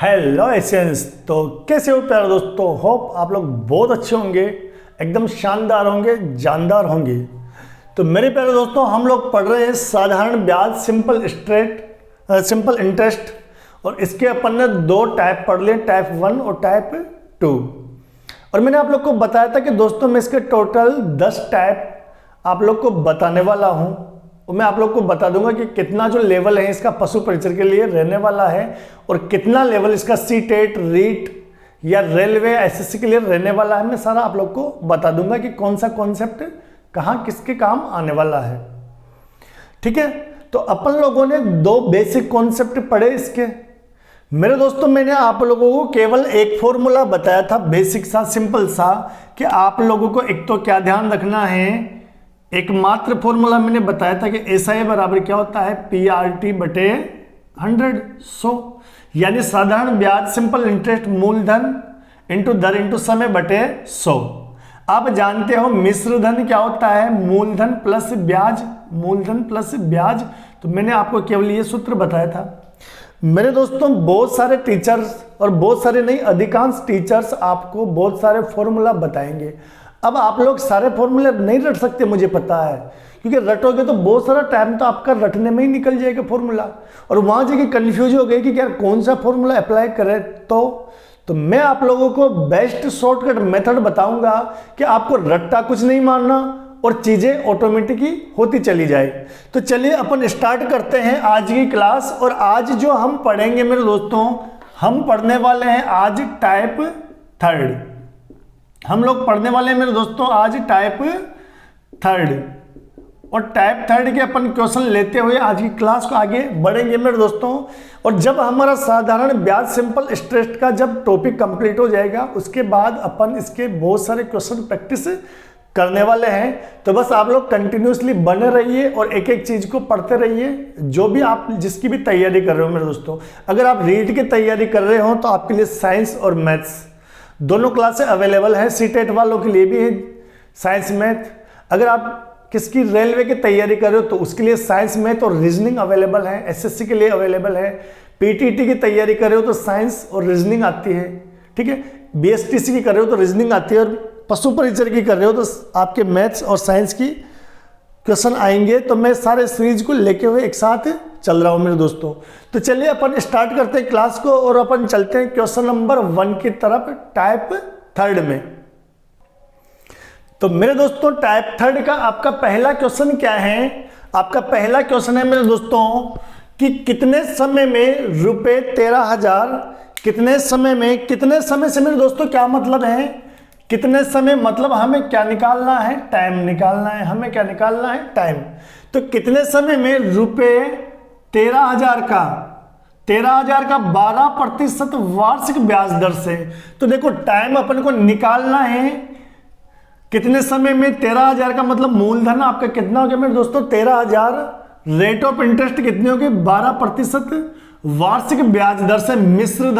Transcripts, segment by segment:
Hello Asians. तो कैसे हो प्यारे दोस्तों, होप आप लोग बहुत अच्छे होंगे, एकदम शानदार होंगे, जानदार होंगे। तो मेरे प्यारे दोस्तों, हम लोग पढ़ रहे हैं साधारण ब्याज, सिंपल इंटरेस्ट। और इसके अपन ने दो टाइप पढ़ लिए, टाइप 1 और टाइप 2। और मैंने आप लोग को बताया था कि दोस्तों मैं इसके टोटल 10 टाइप आप लोग को बताने वाला हूँ। और मैं आप लोग को बता दूंगा कि कितना जो लेवल है इसका पशु परिचर के लिए रहने वाला है और कितना लेवल इसका सीटेट, रीट या रेलवे एसएससी के लिए रहने वाला है। मैं सारा आप लोग को बता दूंगा कि कौन सा कॉन्सेप्ट कहाँ किसके काम आने वाला है। ठीक है, तो अपन लोगों ने दो बेसिक कॉन्सेप्ट पढ़े इसके। मेरे दोस्तों, मैंने आप लोगों को केवल एक फॉर्मूला बताया था, बेसिक सा, सिंपल सा, कि आप लोगों को एक तो क्या ध्यान रखना है, एकमात्र फॉर्मूला मैंने बताया था कि एसआई बराबर क्या होता है, पीआरटी बटे 100, यानी साधारण ब्याज, सिंपल इंटरेस्ट, मूलधन इंटू दर इंटू समय बटे 100। आप जानते हो मिश्र धन क्या होता है, मूलधन प्लस ब्याज, मूलधन प्लस ब्याज। तो मैंने आपको केवल ये सूत्र बताया था। मेरे दोस्तों, बहुत सारे टीचर्स, और बहुत सारे नहीं, अधिकांश टीचर्स आपको बहुत सारे फॉर्मूला बताएंगे। अब आप लोग सारे फॉर्मूले नहीं रट सकते, मुझे पता है, क्योंकि रटोगे तो बहुत सारा टाइम तो आपका रटने में ही निकल जाएगा फॉर्मूला, और वहां जाके कंफ्यूज हो गए कि यार कौन सा फॉर्मूला अप्लाई करें। तो मैं आप लोगों को बेस्ट शॉर्टकट मेथड बताऊंगा कि आपको रट्टा कुछ नहीं मारना और चीजें ऑटोमेटिक ही होती चली जाए। तो चलिए अपन स्टार्ट करते हैं आज की क्लास। और आज जो हम पढ़ेंगे मेरे दोस्तों, हम पढ़ने वाले हैं आज टाइप 3। हम लोग पढ़ने वाले हैं मेरे दोस्तों आज टाइप 3। और टाइप 3 के अपन क्वेश्चन लेते हुए आज की क्लास को आगे बढ़ेंगे मेरे दोस्तों। और जब हमारा साधारण ब्याज, सिंपल इंटरेस्ट का जब टॉपिक कंप्लीट हो जाएगा, उसके बाद अपन इसके बहुत सारे क्वेश्चन प्रैक्टिस करने वाले हैं। तो बस आप लोग कंटिन्यूसली बने रहिए और एक एक चीज को पढ़ते रहिए, जो भी आप जिसकी भी तैयारी कर रहे हो मेरे दोस्तों। अगर आप रीड की तैयारी कर रहे हो तो आपके लिए साइंस और मैथ्स दोनों क्लासें अवेलेबल है। सीटेट वालों के लिए भी है साइंस मैथ। अगर आप किसकी रेलवे की तैयारी कर रहे हो तो उसके लिए साइंस मैथ और रीजनिंग अवेलेबल है। एसएससी के लिए अवेलेबल है। पीटीटी की तैयारी कर रहे हो तो साइंस और रीजनिंग आती है। ठीक है, बीएसटीसी की कर रहे हो तो रीजनिंग आती है, और पशु परिचर की कर रहे हो तो आपके मैथ्स और साइंस की क्वेश्चन आएंगे। तो मैं सारे सीरीज को लेके हुए एक साथ चल रहा हूं मेरे दोस्तों। तो चलिए अपन स्टार्ट करते हैं क्लास को और अपन चलते हैं क्वेश्चन नंबर 1 की तरफ, टाइप 3 में। तो मेरे दोस्तों, टाइप 3 का आपका पहला क्वेश्चन क्या है? आपका पहला क्वेश्चन है मेरे दोस्तों कि कितने समय में रुपए 13,000, कितने समय से मेरे दोस्तों क्या मतलब है, कितने समय मतलब हमें क्या निकालना है, टाइम निकालना है। हमें क्या निकालना है, टाइम। तो कितने समय में रुपए 13,000 का 12% वार्षिक ब्याज दर से। तो देखो टाइम अपन को निकालना है कितने समय में, 13,000 का मतलब मूलधन आपका कितना हो गया मेरे दोस्तों, 13,000। रेट ऑफ इंटरेस्ट कितनी होगी, 12% वार्षिक ब्याज दर से। मिश्र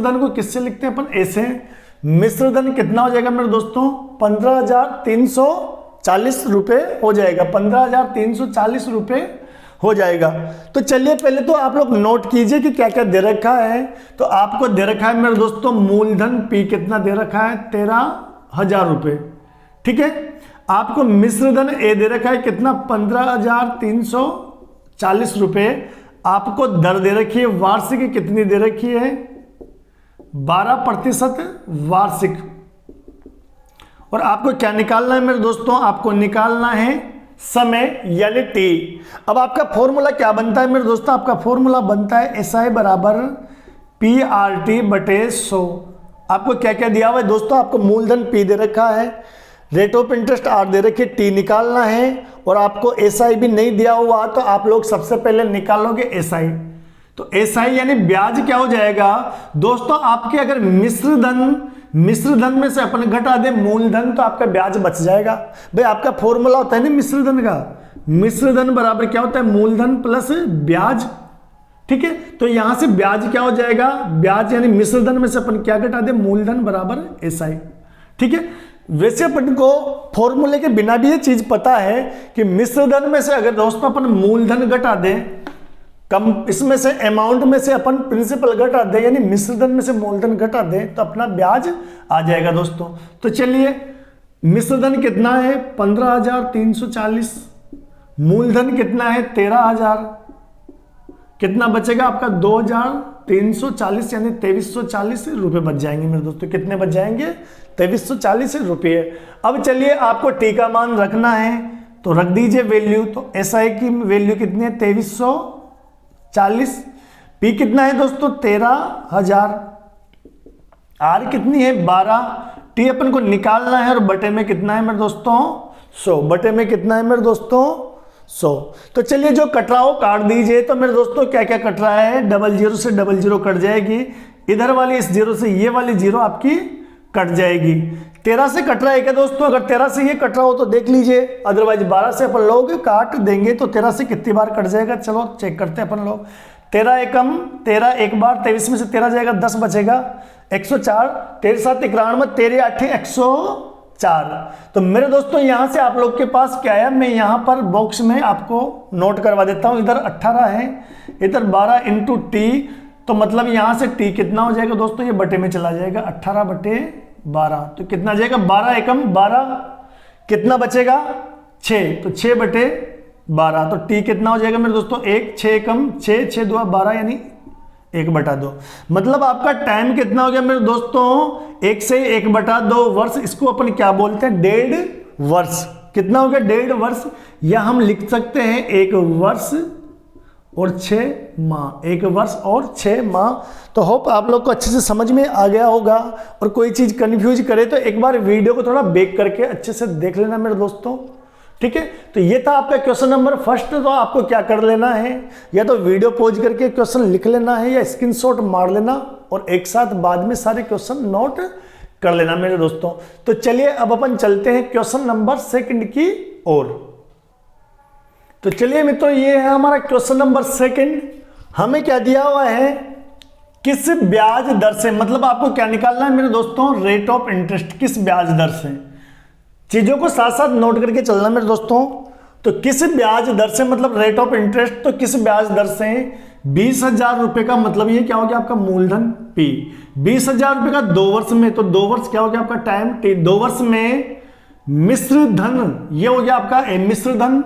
धन को किससे लिखते हैं अपन, ऐसे। मिश्र धन कितना हो जाएगा मेरे दोस्तों, 15,340 रुपए हो जाएगा, 15,340 रुपए हो जाएगा। तो चलिए पहले तो आप लोग नोट कीजिए कि क्या क्या दे रखा है। तो आपको दे रखा है मेरे दोस्तों मूलधन पी कितना दे रखा है, 13,000 रुपए। ठीक है, आपको मिश्र धन ए दे रखा है कितना, 15,340 रुपए। आपको दर दे रखी है वार्षिक, कितनी दे रखी है, 12% वार्षिक। और आपको क्या निकालना है मेरे दोस्तों, आपको निकालना है समय यानी टी। अब आपका फॉर्मूला क्या बनता है मेरे दोस्तों, आपका फॉर्मूला बनता है एसआई बराबर पीआरटी बटे 100। आपको क्या क्या दिया हुआ है दोस्तों, आपको मूलधन पी दे रखा है, रेट ऑफ इंटरेस्ट आर दे रखी है, टी निकालना है, और आपको एसआई भी नहीं दिया हुआ। तो आप लोग सबसे पहले निकालोगे एसआई। तो एसआई यानी ब्याज क्या हो जाएगा दोस्तों, आपके अगर मिश्र धन में से अपन घटा दे मूलधन तो आपका ब्याज बच जाएगा। भाई आपका फॉर्मूला होता है ना मिश्र धन का, मिश्र धन बराबर क्या होता है, मूलधन प्लस ब्याज। ठीक है, तो यहां से ब्याज क्या हो जाएगा, ब्याज यानी मिश्र धन में से अपन क्या घटा दे, मूलधन बराबर एसआई। ठीक है, वैसे अपन को फॉर्मूले के बिना भी ये चीज पता है कि मिश्र धन में से अगर दोस्तों अपन मूलधन घटा दें कम इसमें से अमाउंट में से अपन प्रिंसिपल घटा दें यानी मिश्रधन में से मूलधन घटा दें तो अपना ब्याज आ जाएगा दोस्तों। तो चलिए मिश्रधन कितना है 15,340, मूलधन कितना है 13,000, कितना बचेगा आपका 2,340 यानी 2340 रुपये बच जाएंगे मेरे दोस्तों। कितने बच जाएंगे 2340 रुपये। अब चलिए आपको टी का मान रखना है तो रख दीजिए वैल्यू। तो SI की वैल्यू कितनी है 2340, P कितना है दोस्तों 13,000, R कितनी है 12, T अपन को निकालना है और बटे में कितना है मेरे दोस्तों 100, बटे में कितना है मेरे दोस्तों 100। तो चलिए जो कट रहा हो काट दीजिए। तो मेरे दोस्तों क्या क्या कट रहा है, 00 से 00 कट जाएगी, इधर वाली इस 0 से ये वाली 0 आपकी कट जाएगी। 13 से कट रहा है क्या दोस्तों, अगर 13 से ये कट रहा हो तो देख लीजिए, अदरवाइज 12 से अपन लोग काट देंगे तो 13 से कितनी बार कट जाएगा, चलो चेक करते हैं अपन लोग। 13 एकम 13 एक बार, 23 में से 13 जाएगा 10 बचेगा 104, 13 7 91, 13 8 104। तो मेरे दोस्तों यहां से आप लोग के पास क्या है, मैं यहां पर बॉक्स में आपको नोट करवा देता हूं। इधर 18 है, इधर 12 इंटू टी, तो मतलब यहां से टी कितना हो जाएगा दोस्तों, ये बटे में चला जाएगा 18 बटे 12, तो कितना जाएगा 12 एकम 12, कितना बचेगा 6, तो 6 बटे 12, तो टी कितना हो जाएगा मेरे दोस्तों 1, 6 एकम 6, 6 2 12 यानी 1/2। मतलब आपका टाइम कितना हो गया मेरे दोस्तों 1 से 1/2 वर्ष। इसको अपन क्या बोलते हैं 1.5 वर्ष। कितना हो गया 1.5 वर्ष, या हम लिख सकते हैं 1 वर्ष और 6 माह, 1 वर्ष और 6 माह। तो होप आप लोग को अच्छे से समझ में आ गया होगा, और कोई चीज कंफ्यूज करे तो एक बार वीडियो को थोड़ा बैक करके अच्छे से देख लेना मेरे दोस्तों, ठीक है। तो ये था आपका क्वेश्चन नंबर फर्स्ट। तो आपको क्या कर लेना है, या तो वीडियो पॉज करके क्वेश्चन लिख लेना है या स्क्रीनशॉट मार लेना और एक साथ बाद में सारे क्वेश्चन नोट कर लेना मेरे दोस्तों। तो चलिए अब अपन चलते हैं क्वेश्चन नंबर सेकंड की ओर। तो चलिए मित्रों ये है हमारा क्वेश्चन नंबर सेकंड। हमें क्या दिया हुआ है, किस ब्याज दर से, मतलब आपको क्या निकालना है मेरे दोस्तों रेट ऑफ इंटरेस्ट, किस ब्याज दर से। चीजों को साथ साथ नोट करके चलना मेरे दोस्तों। तो किस ब्याज दर से मतलब रेट ऑफ इंटरेस्ट, तो किस ब्याज दर से 20,000 रुपए का मतलब ये क्या हो गया आपका मूलधन P, 20,000 रुपए का 2 वर्ष में, तो 2 वर्ष क्या हो गया आपका टाइम T, 2 वर्ष में मिश्र धन ये हो गया आपका मिश्र धन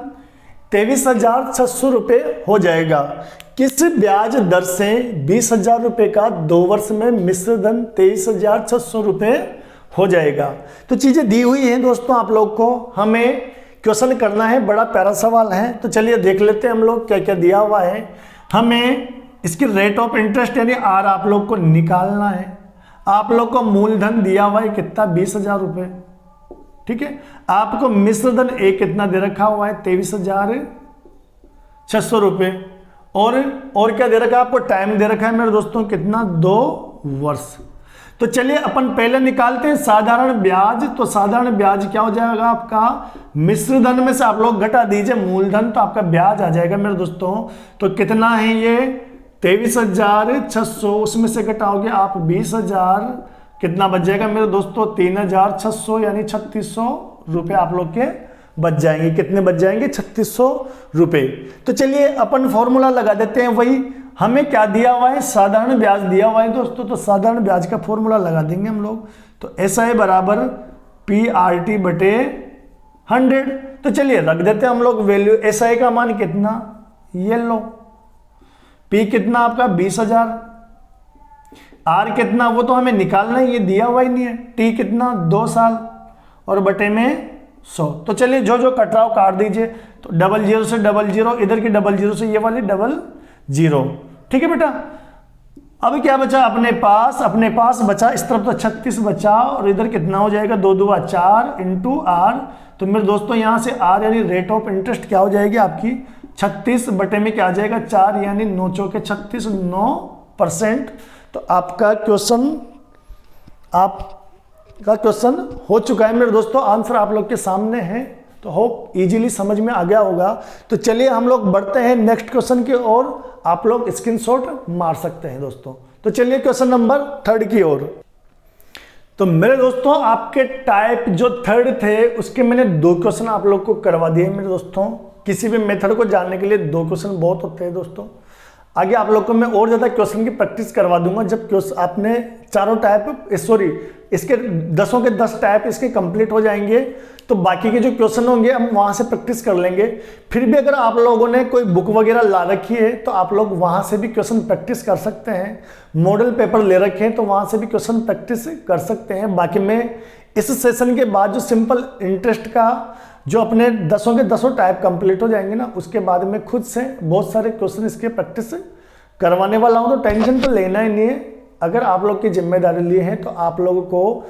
23,600 रुपए हो जाएगा। किस ब्याज दर से 20,000 रुपए का 2 वर्ष में मिश्र धन 23,600 रुपए हो जाएगा। तो चीजें दी हुई हैं दोस्तों आप लोग को, हमें क्वेश्चन करना है, बड़ा प्यारा सवाल है। तो चलिए देख लेते हैं हम लोग क्या क्या दिया हुआ है। हमें इसकी रेट ऑफ इंटरेस्ट यानी R आप लोग को निकालना है। आप लोग को मूलधन दिया हुआ है कितना 20,000 रुपए, ठीक है। आपको मिश्र धन A कितना दे रखा हुआ है 23,600 रुपए, और क्या दे रखा है आपको टाइम दे रखा है मेरे दोस्तों कितना 2 वर्ष। तो चलिए अपन पहले निकालते हैं साधारण ब्याज। तो साधारण ब्याज क्या हो जाएगा आपका, मिश्र धन में से आप लोग घटा दीजिए मूलधन, तो आपका ब्याज आ जाएगा मेरे दोस्तों। तो कितना है ये 23,600, उसमें से घटाओगे आप 20,000, कितना बच जाएगा मेरे दोस्तों 3,600 यानी 3,600 रुपए आप लोग के बच जाएंगे। कितने बच जाएंगे 3,600 रुपए। तो चलिए अपन फॉर्मूला लगा देते हैं, वही हमें क्या दिया हुआ है साधारण ब्याज दिया हुआ है दोस्तों। तो साधारण ब्याज का फॉर्मूला लगा देंगे हम लोग। तो SI बराबर PRT बटे 100। तो चलिए रख देते हैं हम लोग वैल्यू। SI का मान कितना, ये लो, P कितना आपका 20,000, R कितना वो तो हमें निकालना ही, ये दिया हुआ ही नहीं है। T कितना 2 साल और बटे में 100। तो चलिए जो जो कट रहा हो काट दीजिए। तो 00 से 00, इधर की 00 से ये वाली 00, ठीक है बेटा। अब क्या बचा अपने पास बचा, इस तरफ तो 36 बचा, और इधर कितना हो जाएगा 2 2 4 इंटू R। तो मेरे दोस्तों यहां से R यानी रेट ऑफ इंटरेस्ट क्या हो जाएगी आपकी 36 बटे में क्या आ जाएगा 4 यानी 9 चौके 36, 9%। तो आपका क्वेश्चन हो चुका है मेरे दोस्तों, आंसर आप लोग के सामने है। तो होप इजीली समझ में आ गया होगा। तो चलिए हम लोग बढ़ते हैं नेक्स्ट क्वेश्चन की ओर, आप लोग स्क्रीनशॉट मार सकते हैं दोस्तों। तो चलिए क्वेश्चन नंबर 3 की ओर। तो मेरे दोस्तों आपके टाइप जो 3 थे उसके मैंने 2 क्वेश्चन आप लोग को करवा दिए मेरे दोस्तों। किसी भी मेथड को जानने के लिए 2 क्वेश्चन बहुत होते हैं दोस्तों। आगे आप लोग को मैं और ज़्यादा क्वेश्चन की प्रैक्टिस करवा दूंगा जब क्वेश्चन आपने चारों टाइप इसके 10 के 10 टाइप इसके कंप्लीट हो जाएंगे, तो बाकी के जो क्वेश्चन होंगे हम वहाँ से प्रैक्टिस कर लेंगे। फिर भी अगर आप लोगों ने कोई बुक वगैरह ला रखी है तो आप लोग वहाँ से भी क्वेश्चन प्रैक्टिस कर सकते हैं। मॉडल पेपर ले रखे हैं तो वहाँ से भी क्वेश्चन प्रैक्टिस कर सकते हैं। बाकी मैं इस सेशन के बाद जो सिंपल इंटरेस्ट का जो अपने 10 के 10 टाइप कंप्लीट हो जाएंगे ना, उसके बाद में खुद से बहुत सारे क्वेश्चन इसके प्रैक्टिस करवाने वाला हूँ। तो टेंशन तो लेना ही नहीं है। अगर आप लोग की जिम्मेदारी लिए हैं तो आप लोगों को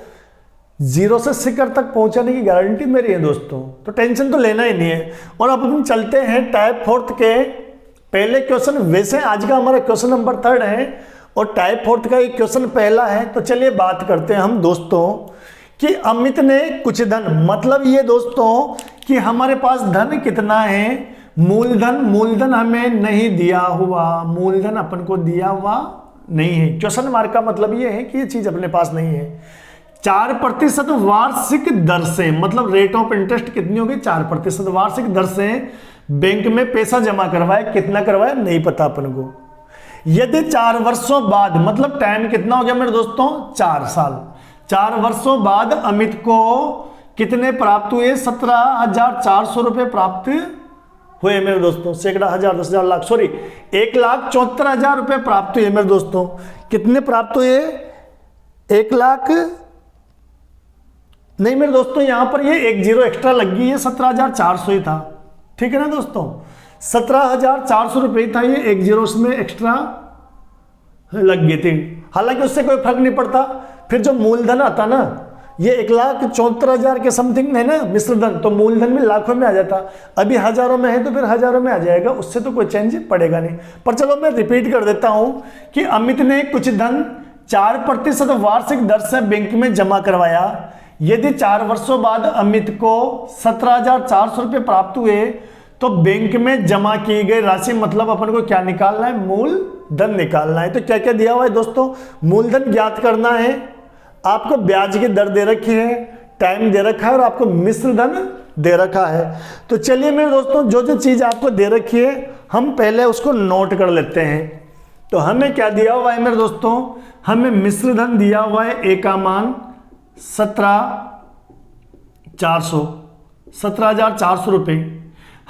0 से शिखर तक पहुंचाने की गारंटी मेरी है दोस्तों, तो टेंशन तो लेना ही नहीं है। और अब हम चलते हैं टाइप 4 के पहले क्वेश्चन। वैसे आज का हमारा क्वेश्चन नंबर 3 है और टाइप 4 का एक क्वेश्चन पहला है। तो चलिए बात करते हैं हम दोस्तों कि अमित ने कुछ धन, मतलब ये दोस्तों कि हमारे पास धन कितना है, मूलधन हमें नहीं दिया हुआ, मूलधन अपन को दिया हुआ नहीं है। क्वेश्चन मार्क का मतलब ये है कि ये चीज अपने पास नहीं है। 4% वार्षिक दर से, मतलब रेट ऑफ इंटरेस्ट कितनी होगी, 4% वार्षिक दर से बैंक में पैसा जमा करवाए। कितना करवाए नहीं पता अपन को। यदि 4 वर्षों बाद, मतलब टाइम कितना हो गया मेरे दोस्तों, 4 साल, 4 वर्षों बाद अमित को कितने प्राप्त हुए, 17,400 रुपए प्राप्त हुए मेरे दोस्तों। सैकड़ा, हजार, 10,000, लाख, 1,74,000 रुपए प्राप्त हुए मेरे दोस्तों। कितने प्राप्त हुए, 1 लाख नहीं मेरे दोस्तों, यहां पर ये 1 जीरो एक्स्ट्रा लग गई है, 17,400 ही था। ठीक है ना दोस्तों, 17,400 रुपए था, ये 1 जीरो उसमें एक्स्ट्रा लग गई थी। हालांकि उससे कोई फर्क नहीं पड़ता। फिर जो मूलधन आता ना, ये 1,74,000 के समथिंग है ना मिश्र धन, तो मूलधन में लाखों में आ जाता। अभी हजारों में है तो फिर हजारों में आ जाएगा, उससे तो कोई चेंज पड़ेगा नहीं। पर चलो मैं रिपीट कर देता हूं कि अमित ने कुछ धन 4% वार्षिक दर से बैंक में जमा करवाया। यदि 4 वर्षों बाद अमित को 17,400 रुपए प्राप्त हुए तो बैंक में जमा की गई राशि, मतलब अपन को क्या निकालना है, मूलधन निकालना है। तो क्या क्या दिया हुआ है दोस्तों, मूलधन ज्ञात करना है, आपको ब्याज की दर दे रखी है, टाइम दे रखा है और आपको मिश्र धन दे रखा है। तो चलिए मेरे दोस्तों, जो जो चीज आपको दे रखी है हम पहले उसको नोट कर लेते हैं। तो हमें क्या दिया हुआ है मेरे दोस्तों, हमें मिश्र धन दिया हुआ है, ए का मान 17,400 रुपए।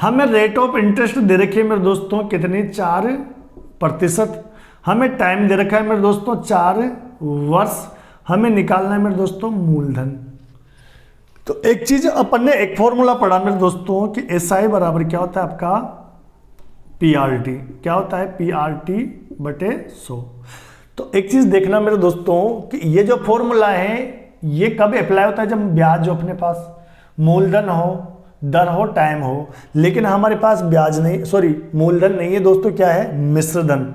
हमें रेट ऑफ इंटरेस्ट दे रखी है मेरे दोस्तों कितनी, 4%। हमें टाइम दे रखा है मेरे दोस्तों 4 वर्ष। हमें निकालना है मेरे दोस्तों मूलधन। तो एक चीज अपन ने एक फॉर्मूला पढ़ा मेरे दोस्तों कि SI बराबर क्या होता है आपका, PRT। क्या होता है, PRT बटे 100। तो एक चीज देखना मेरे दोस्तों कि ये जो फॉर्मूला है ये कब अप्लाई होता है, जब ब्याज जो अपने पास मूलधन हो, दर हो, टाइम हो। लेकिन हमारे पास ब्याज नहीं, मूलधन नहीं है दोस्तों, क्या है, मिश्रधन।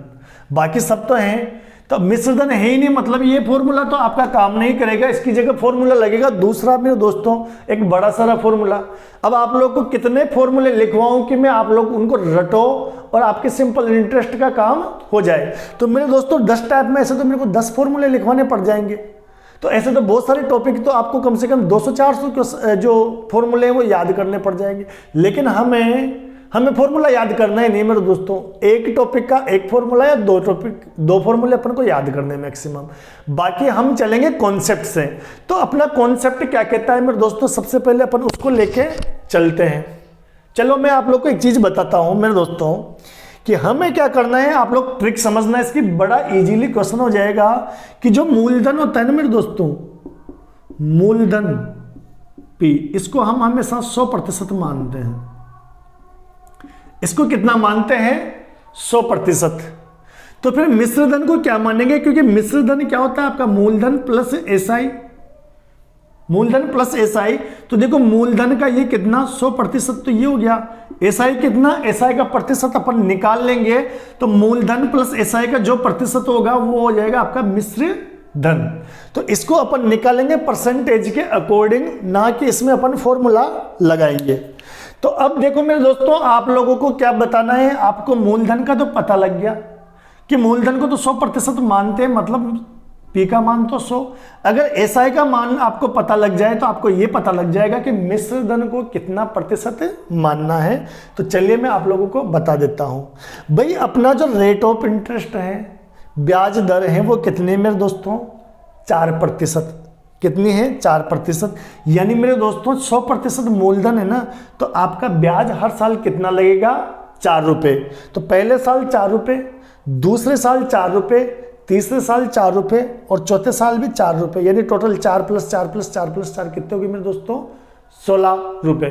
बाकी सब तो हैं, तो मिश्रधन है ही नहीं, मतलब ये फॉर्मूला तो आपका काम नहीं करेगा। इसकी जगह फॉर्मूला लगेगा दूसरा मेरे दोस्तों, एक बड़ा सारा फॉर्मूला। अब आप लोग को कितने फॉर्मूले लिखवाऊं कि मैं आप लोग उनको रटो और आपके सिंपल इंटरेस्ट का काम हो जाए। तो मेरे दोस्तों 10 टाइप में ऐसे तो मेरे को 10 फॉर्मूले लिखवाने पड़ जाएंगे। तो ऐसे तो बहुत सारे टॉपिक तो आपको कम से कम 200-400 जो फॉर्मूले हैं वो याद करने पड़ जाएंगे। लेकिन हमें फॉर्मूला याद करना ही नहीं मेरे दोस्तों, एक टॉपिक का एक फॉर्मूला या 2 फॉर्मूले अपन को याद करने मैक्सिमम। बाकी हम चलेंगे कॉन्सेप्ट से। तो अपना कॉन्सेप्ट क्या कहता है मेरे दोस्तों, सबसे पहले अपन उसको लेके चलते हैं। चलो मैं आप लोग को एक चीज बताता हूं मेरे दोस्तों कि हमें क्या करना है, आप लोग ट्रिक समझना है इसकी, बड़ा इजीली क्वेश्चन हो जाएगा कि जो मूलधन होता है ना मेरे दोस्तों, मूलधन P, इसको हम हमेशा 100% मानते हैं। इसको कितना मानते हैं, 100%। तो फिर मिश्रधन को क्या मानेंगे, क्योंकि मिश्रधन क्या होता है आपका, मूलधन प्लस SI, मूलधन प्लस SI। तो देखो मूलधन का ये कितना, 100%, तो ये हो गया। SI कितना, SI का प्रतिशत अपन निकाल लेंगे, तो मूलधन प्लस SI का जो प्रतिशत होगा वो हो जाएगा आपका मिश्र धन। तो इसको अपन निकालेंगे परसेंटेज के अकॉर्डिंग, ना कि इसमें अपन फॉर्मूला लगाएंगे। तो अब देखो मेरे दोस्तों, आप लोगों को क्या बताना है, आपको मूलधन का तो पता लग गया कि मूलधन को तो 100% मानते हैं, मतलब पी का मान तो 100। अगर एसआई का मान आपको पता लग जाए तो आपको ये पता लग जाएगा कि मिश्र धन को कितना प्रतिशत मानना है। तो चलिए मैं आप लोगों को बता देता हूं। भाई अपना जो रेट ऑफ इंटरेस्ट है, ब्याज दर है, वो कितने मेरे दोस्तों? 4%। कितनी है? 4%। यानी मेरे दोस्तों 100% मूलधन है ना, तो आपका ब्याज हर साल कितना लगेगा? 4 रुपये। तो पहले साल 4 रुपये, दूसरे साल 4 रुपये, तीसरे साल 4 रुपये और चौथे साल भी 4 रुपये, यानी टोटल 4 + 4 + 4 + 4 कितने होगी मेरे दोस्तों? 16 रुपये।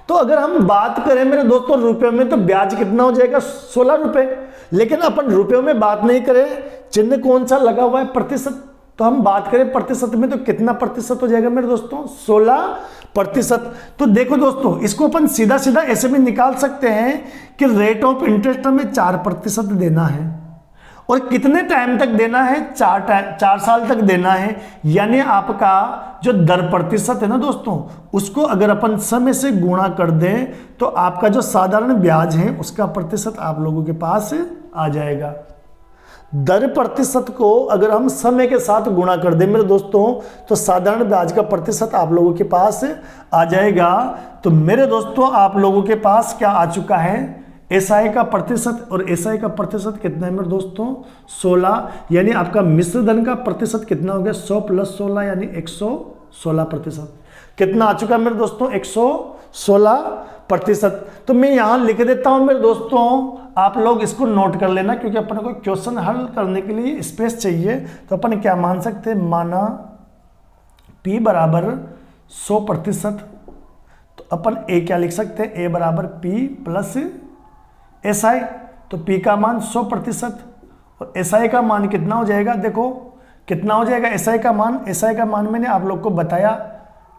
तो अगर हम बात करें मेरे दोस्तों रुपये में, तो ब्याज कितना हो जाएगा? 16 रुपये। लेकिन अपन रुपयों में बात नहीं करें, चिन्ह कौन सा लगा हुआ है? प्रतिशत। तो हम बात करें प्रतिशत में, तो कितना प्रतिशत हो जाएगा मेरे दोस्तों? 16%। तो देखो दोस्तों, इसको अपन सीधा सीधा ऐसे भी निकाल सकते हैं कि रेट ऑफ इंटरेस्ट हमें 4% देना है और कितने टाइम तक देना है? 4 साल तक देना है। यानी आपका जो दर प्रतिशत है ना दोस्तों, उसको अगर अपन समय से गुणा कर दें तो आपका जो साधारण ब्याज है उसका प्रतिशत आप लोगों के पास आ जाएगा। दर प्रतिशत को अगर हम समय के साथ गुणा कर दें मेरे दोस्तों, तो साधारण ब्याज का प्रतिशत आप लोगों के पास आ जाएगा। तो मेरे दोस्तों आप लोगों के पास क्या आ चुका है? एसआई का प्रतिशत, और एसआई का प्रतिशत कितना है मेरे दोस्तों? 16। यानी आपका मिश्र धन का प्रतिशत कितना हो गया? 100 + 16 यानी 116%। कितना आ चुका है मेरे दोस्तों? 116%। तो मैं यहां लिख देता हूं मेरे दोस्तों, आप लोग इसको नोट कर लेना, क्योंकि अपन को क्वेश्चन हल करने के लिए स्पेस चाहिए। तो अपन क्या मान सकते हैं? माना P बराबर 100%। तो अपन A क्या लिख सकते हैं? A बराबर P + SI। तो P का मान 100% और SI का मान कितना हो जाएगा? देखो कितना हो जाएगा SI का मान? SI का मान मैंने आप लोग को बताया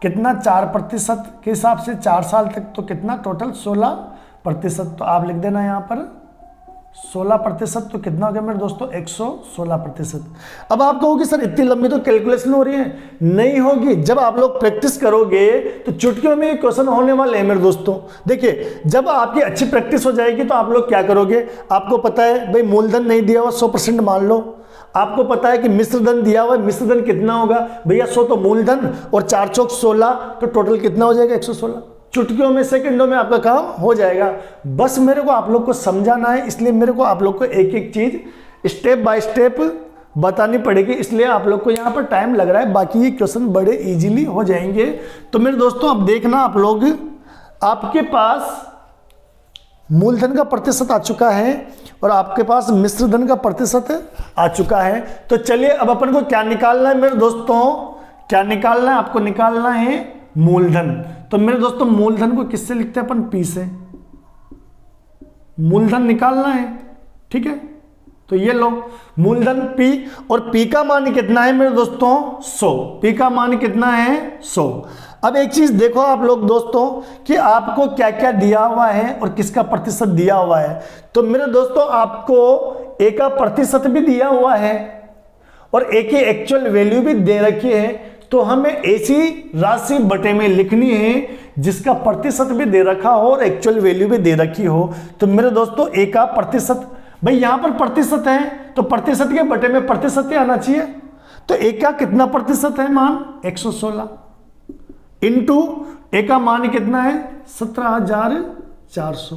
कितना? 4% के हिसाब से 4 साल तक, तो कितना? टोटल 16%। तो आप लिख देना यहाँ पर 16%। तो कितना हो गया मेरे दोस्तों? 116%। अब आप कहोगे सर इतनी लंबी तो कैलकुलेशन हो रही है। नहीं होगी, जब आप लोग प्रैक्टिस करोगे तो चुटकियों में क्वेश्चन होने वाले हैं मेरे दोस्तों। देखिए जब आपकी अच्छी प्रैक्टिस हो जाएगी तो आप लोग क्या करोगे? आपको पता है भाई मूलधन नहीं दिया हुआ 100% मान लो। आपको पता है कि मिश्र धन दिया हुआ है, मिश्र धन कितना होगा भैया? 100 तो मूलधन और 4 × 4 = 16, तो टोटल कितना हो जाएगा? 116। चुटकियों में, सेकंडों में आपका काम हो जाएगा। बस मेरे को आप लोग को समझाना है, इसलिए मेरे को आप लोग को एक एक चीज स्टेप बाय स्टेप बतानी पड़ेगी, इसलिए आप लोग को यहाँ पर टाइम लग रहा है। बाकी ये क्वेश्चन बड़े इजीली हो जाएंगे। तो मेरे दोस्तों अब देखना आप लोग, आपके पास मूलधन का प्रतिशत आ चुका है और आपके पास मिश्र धन का प्रतिशत आ चुका है। तो चलिए अब अपन को क्या निकालना है मेरे दोस्तों? क्या निकालना है? आपको निकालना है मूलधन। तो मेरे दोस्तों मूलधन को किससे लिखते हैं अपन? P से। मूलधन निकालना है, ठीक है। तो ये लो मूलधन P, और P का मान कितना है मेरे दोस्तों? 100। P का मान कितना है? 100। अब एक चीज देखो आप लोग दोस्तों कि आपको क्या क्या दिया हुआ है और किसका प्रतिशत दिया हुआ है। तो मेरे दोस्तों आपको A का प्रतिशत भी दिया हुआ है और A की एक्चुअल वैल्यू भी दे रखी है। तो हमें ऐसी राशि बटे में लिखनी है जिसका प्रतिशत भी दे रखा हो और एक्चुअल वैल्यू भी दे रखी हो। तो मेरे दोस्तों A का प्रतिशत, भाई यहां पर प्रतिशत है तो प्रतिशत के बटे में प्रतिशत ही आना चाहिए। तो A का कितना प्रतिशत है मान? 116 इंटू A का मान कितना है? 17,400।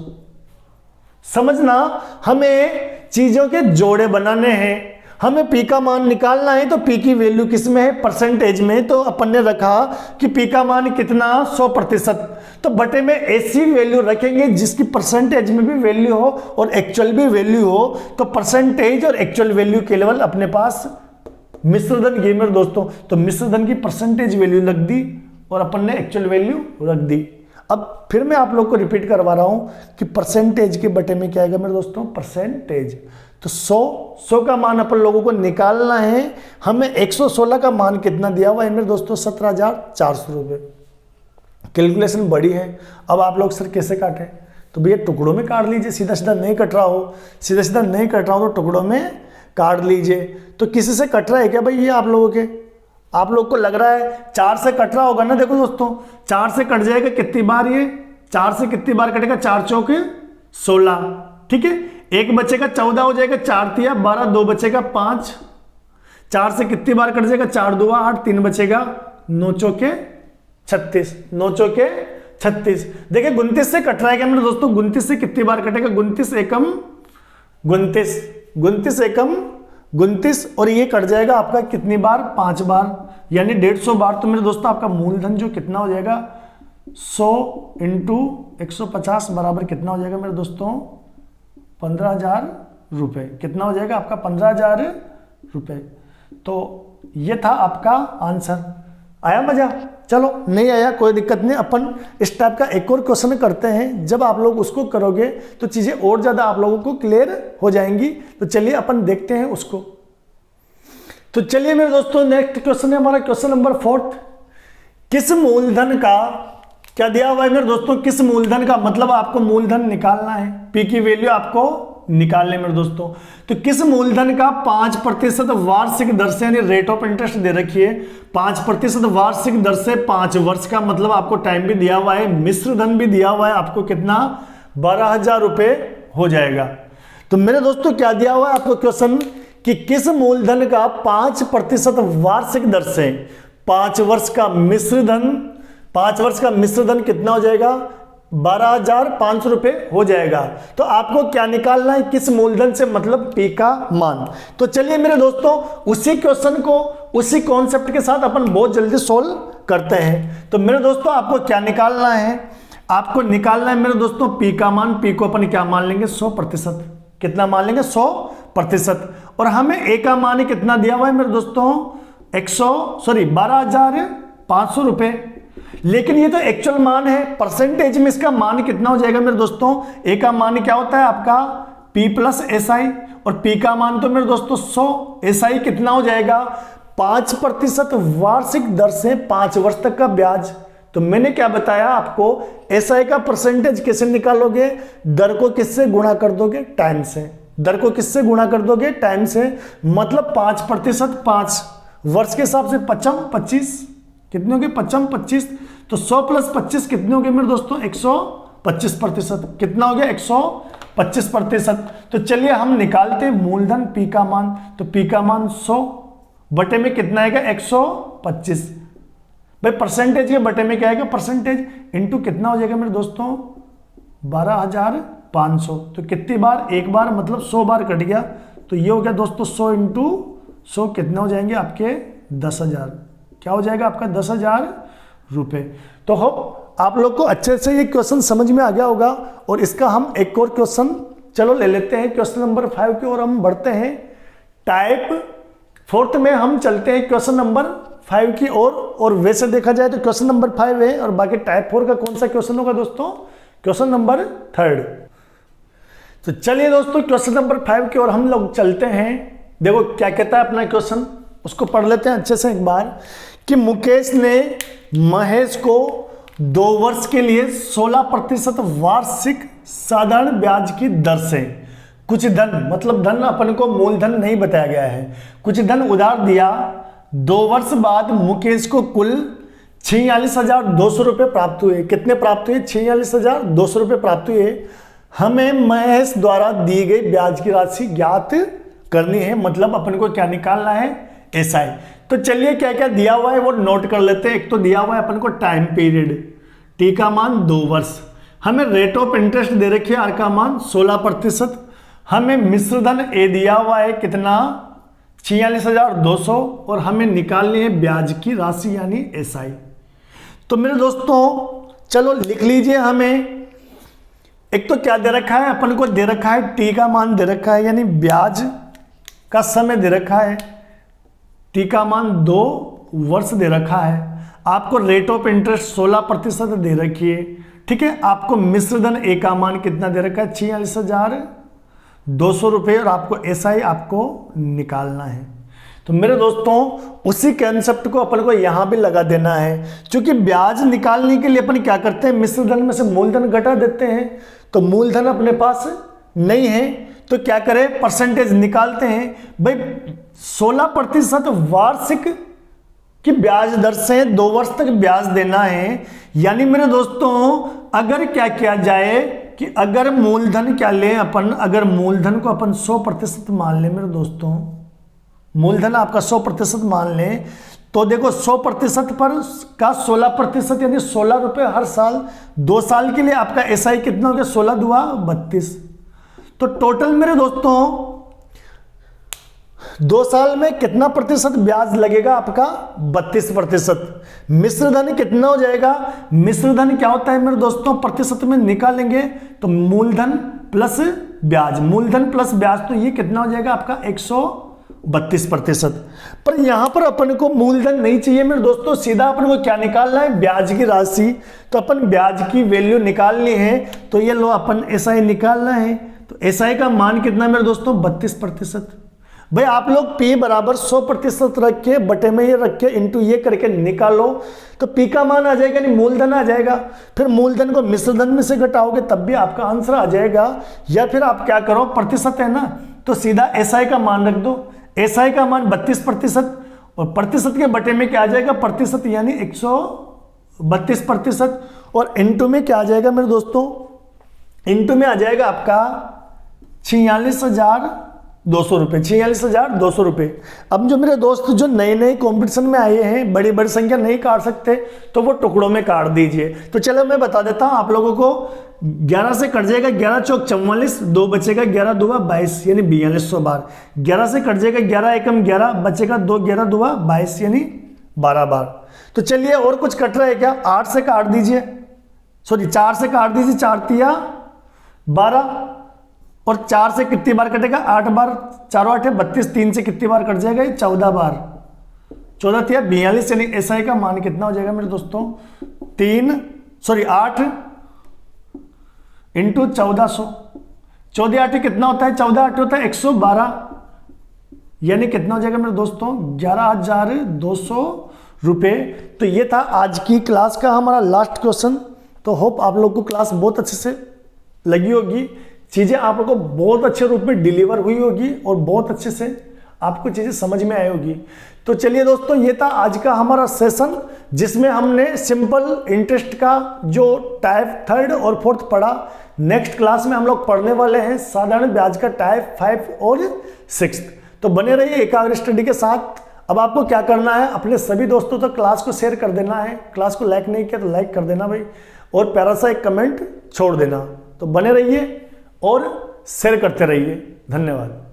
समझना, हमें चीजों के जोड़े बनाने हैं, हमें P का मान निकालना है। तो P की वैल्यू किस में है? परसेंटेज में। तो अपन ने रखा कि P का मान कितना? 100%। तो बटे में ऐसी वैल्यू रखेंगे जिसकी परसेंटेज में भी वैल्यू हो और एक्चुअल भी वैल्यू हो। तो परसेंटेज और एक्चुअल वैल्यू के लेवल अपने पास मिश्र धन ये मेरे दोस्तों। तो मिश्र धन की परसेंटेज वैल्यू रख दी और अपन ने एक्चुअल वैल्यू रख दी। अब फिर मैं आप लोग को रिपीट करवा रहा हूं कि परसेंटेज के बटे में क्या आएगा मेरे दोस्तों? परसेंटेज। तो 100 का मान अपन लोगों को निकालना है। हमें 116 का मान कितना दिया हुआ है मेरे दोस्तों? 17,400 रुपये। कैलकुलेशन बड़ी है। अब आप लोग सर कैसे काटें? तो भैया टुकड़ों में काट लीजिए, सीधा सीधा नहीं कट रहा हो, सीधा सीधा नहीं कट रहा हो तो टुकड़ों में काट लीजिए। तो किसी से कट रहा है क्या भाई ये आप लोगों के? आप लोग को लग रहा है 4 से कट रहा होगा ना। देखो दोस्तों 4 से कट जाएगा कितनी बार? ये 4 से कितनी बार कटेगा? 4 चौके 16, ठीक है। एक बचेगा 14 हो जाएगा, 4 तिया 12, 2 बचेगा 5, 4 से कितनी बार कट जाएगा, 4 दूआ 8, 3 बचेगा, 9 चौके 36, 9 चौके 36। देखिए 29 से कट रहा है क्या मेरे दोस्तों, 29 से कितनी बार कटेगा, 29 एकम 29, 29 एकम 29, और ये कट जाएगा आपका कितनी बार, 5 बार, यानी 150 बार। तो मेरे दोस्तों आपका मूलधन जो कितना हो जाएगा, 100 इंटू 150 बराबर कितना हो जाएगा मेरे दोस्तों, 15,000 रुपये। कितना हो जाएगा आपका, 15,000 रुपये। तो ये था आपका आंसर। आया मजा? चलो नहीं आया कोई दिक्कत नहीं, अपन इस टाइप का एक और क्वेश्चन करते हैं। जब आप लोग उसको करोगे तो चीजें और ज्यादा आप लोगों को क्लियर हो जाएंगी। तो चलिए अपन देखते हैं उसको। तो चलिए मेरे दोस्तों नेक्स्ट क्वेश्चन है हमारा क्वेश्चन नंबर 4। किस मूलधन का, क्या दिया हुआ है मेरे दोस्तों, किस मूलधन का, मतलब आपको मूलधन निकालना है, पी की वैल्यू आपको निकालने मेरे दोस्तों। तो किस मूलधन का 5% वार्षिक दर से, यानी रेट ऑफ इंटरेस्ट दे रखी है 5% वार्षिक दर से 5 वर्ष का, मतलब आपको टाइम भी दिया हुआ है, मिश्र धन भी दिया हुआ है आपको, कितना 12,000 रुपये हो जाएगा। तो मेरे दोस्तों क्या दिया हुआ है आपको क्वेश्चन, कि किस मूलधन का 5% वार्षिक दर से 5 वर्ष का मिश्र धन, 5 वर्ष का मिश्र धन कितना हो जाएगा, 12,500 रुपये हो जाएगा। तो आपको क्या निकालना है, किस मूलधन से, मतलब पी का मान। तो चलिए मेरे दोस्तों उसी क्वेश्चन को उसी कॉन्सेप्ट के साथ अपन बहुत जल्दी सोल्व करते हैं। तो मेरे दोस्तों आपको क्या निकालना है, आपको निकालना है मेरे दोस्तों पी का मान। पी को अपन क्या मान लेंगे, 100%। कितना मान लेंगे, 100%। और हमें ए का मान कितना दिया हुआ है मेरे दोस्तों, 12,500 रुपये। लेकिन ये तो एक्चुअल मान है, परसेंटेज में इसका मान कितना हो जाएगा मेरे दोस्तों, ए का मान क्या होता है आपका P प्लस SI, और P का मान तो मेरे दोस्तों 100, SI कितना हो जाएगा 5% वार्षिक दर से 5 वर्ष तक का ब्याज। तो मैंने क्या बताया आपको, SI का परसेंटेज कैसे निकालोगे, दर को किससे गुणा कर दोगे, टाइम से। दर को किससे गुणा कर दोगे, टाइम से। मतलब 5%, 5 वर्ष के हिसाब से 25 कितने हो गए, 25। तो 100 प्लस 25 कितने हो गए मेरे दोस्तों, 125%। कितना हो गया, 125%। तो चलिए हम निकालते हैं मूलधन पी का मान। तो पी का मान 100 बटे में कितना आएगा, 125। भाई परसेंटेज के बटे में क्या आएगा, परसेंटेज इंटू कितना हो जाएगा मेरे दोस्तों, 12,500। तो कितनी बार, एक बार, मतलब 100 बार कट गया। तो ये हो गया दोस्तों 100 इंटू 100 कितने हो जाएंगे आपके 10,000। क्या हो जाएगा आपका 10,000 रुपये। तो हो आप लोग को अच्छे से ये क्वेश्चन समझ में आ गया होगा। और इसका हम एक और क्वेश्चन चलो ले लेते हैं, क्वेश्चन नंबर 5 की ओर हम बढ़ते हैं। टाइप 4 में हम चलते हैं क्वेश्चन नंबर 5 की ओर। और वैसे देखा जाए तो क्वेश्चन नंबर 5 है, और बाकी टाइप 4 का कौन सा क्वेश्चन होगा दोस्तों, क्वेश्चन नंबर 3। तो चलिए दोस्तों क्वेश्चन नंबर 5 की ओर हम लोग चलते हैं। देखो क्या कहता है अपना क्वेश्चन, उसको पढ़ लेते हैं अच्छे से एक बार। कि मुकेश ने महेश को 2 वर्ष के लिए 16% वार्षिक साधारण ब्याज की दर से कुछ धन, मतलब धन अपन को मूलधन नहीं बताया गया है, कुछ धन उधार दिया। 2 वर्ष बाद मुकेश को कुल 46,200 रुपये प्राप्त हुए। कितने प्राप्त हुए, 46,200 रुपये प्राप्त हुए। हमें महेश द्वारा दी गई ब्याज की राशि ज्ञात करनी है, मतलब अपन को क्या निकालना है, SI। तो चलिए क्या क्या दिया हुआ है वो नोट कर लेते हैं। एक तो दिया हुआ है अपन को टाइम पीरियड, टी का मान 2 वर्ष। हमें रेट ऑफ इंटरेस्ट दे रखी है, आर का मान 16%। हमें मिश्र धन ए दिया हुआ है कितना, 46,200, और हमें निकालनी है ब्याज की राशि यानी SI। तो मेरे दोस्तों चलो लिख लीजिए। हमें एक तो क्या दे रखा है, अपन को दे रखा है टी का मान दे रखा है, यानी ब्याज का समय दे रखा है, टी का मान 2 वर्ष दे रखा है। आपको रेट ऑफ इंटरेस्ट 16% दे रखी है, ठीक है। आपको मिश्र धन ए का मान कितना दे रखा है, 46,200 रुपये, और आपको SI आपको निकालना है। तो मेरे दोस्तों उसी कंसेप्ट को अपन को यहां भी लगा देना है। क्योंकि ब्याज निकालने के लिए अपन क्या करते हैं, मिश्र धन में से मूलधन घटा देते हैं। तो मूलधन अपने पास नहीं है, तो क्या करें, परसेंटेज निकालते हैं। भाई 16% वार्षिक की ब्याज दर से 2 वर्ष तक ब्याज देना है। यानी मेरे दोस्तों अगर क्या किया जाए कि अगर मूलधन क्या लें अपन, अगर मूलधन को अपन 100% मान लें मेरे दोस्तों, मूलधन आपका 100% मान लें, तो देखो 100% पर का 16% यानी 16 रुपये हर साल 2 साल के लिए आपका एसआई कितना हो गया, 16 दुआ 32। तो टोटल मेरे दोस्तों 2 साल में कितना प्रतिशत ब्याज लगेगा आपका, 32%। मिश्र धन कितना हो जाएगा, मिश्र धन क्या होता है मेरे दोस्तों, प्रतिशत में निकालेंगे तो मूलधन प्लस ब्याज, मूलधन प्लस ब्याज, तो ये कितना हो जाएगा आपका 132%। पर यहां पर अपन को मूलधन नहीं चाहिए मेरे दोस्तों, सीधा अपन को क्या निकालना है, ब्याज की राशि। तो अपन ब्याज की वैल्यू निकालनी है, तो ये लो अपन एसआई निकालना है। तो एसआई का मान कितना मेरे दोस्तों, 32%। भाई आप लोग P बराबर 100% रख के बटे में ये रख के इंटू ये करके निकालो, तो P का मान आ जाएगा, नहीं मूलधन आ जाएगा। फिर मूलधन को मिश्रधन में से घटाओगे तब भी आपका आंसर आ जाएगा। या फिर आप क्या करो, प्रतिशत है ना, तो सीधा SI का मान रख दो। SI का मान 32% और प्रतिशत के बटे में क्या आ जाएगा, प्रतिशत यानी 132%। और इंटू में क्या आ जाएगा मेरे दोस्तों, इंटू में आ जाएगा आपका 46,200 रुपये, 46,200 रुपये। अब जो मेरे दोस्त जो नए नए कॉम्पिटिशन में आए हैं, बड़ी बड़ी संख्या नहीं काट सकते, तो वो टुकड़ों में काट दीजिए। तो चलो मैं बता देता हूँ आप लोगों को, 11 से कट जाएगा 11 चौक 44, 2 बचेगा, 11 दुआ 22 यानी 4200 बार। 11 से कट जाएगा 11 एकम 11, बचेगा 2, 11 दुआ 22 यानी 12 बार। तो चलिए और कुछ कट रहा है क्या, 8 से काट दीजिए, सॉरी 4 से काट दीजिए, 4 तिया 12, और 4 से कितनी बार कटेगा, 8 बार, 4 8 32, 3 से कितनी बार कट जाएगा, 14 बार, 14 तिया 42 यानी एसआई का मान कितना हो जाएगा मेरे दोस्तों, 8 इंटू 1400, 14 8 कितना होता है, 14 8 होता है 112, यानी कितना हो जाएगा मेरे दोस्तों, 11,200 रुपये। तो ये था आज की क्लास का हमारा लास्ट क्वेश्चन। तो होप आप लोग को क्लास बहुत अच्छे से लगी होगी, चीज़ें आप लोग को बहुत अच्छे रूप में डिलीवर हुई होगी और बहुत अच्छे से आपको चीज़ें समझ में आई होगी। तो चलिए दोस्तों, ये था आज का हमारा सेशन, जिसमें हमने सिंपल इंटरेस्ट का जो टाइप 3 और 4 पढ़ा। नेक्स्ट क्लास में हम लोग पढ़ने वाले हैं साधारण ब्याज का टाइप 5 और 6। तो बने रहिए एकाग्र स्टडी के साथ। अब आपको क्या करना है, अपने सभी दोस्तों तक क्लास को शेयर कर देना है। क्लास को लाइक नहीं किया तो लाइक कर देना भाई, और प्यारा सा एक कमेंट छोड़ देना। तो बने रहिए और शेयर करते रहिए। धन्यवाद।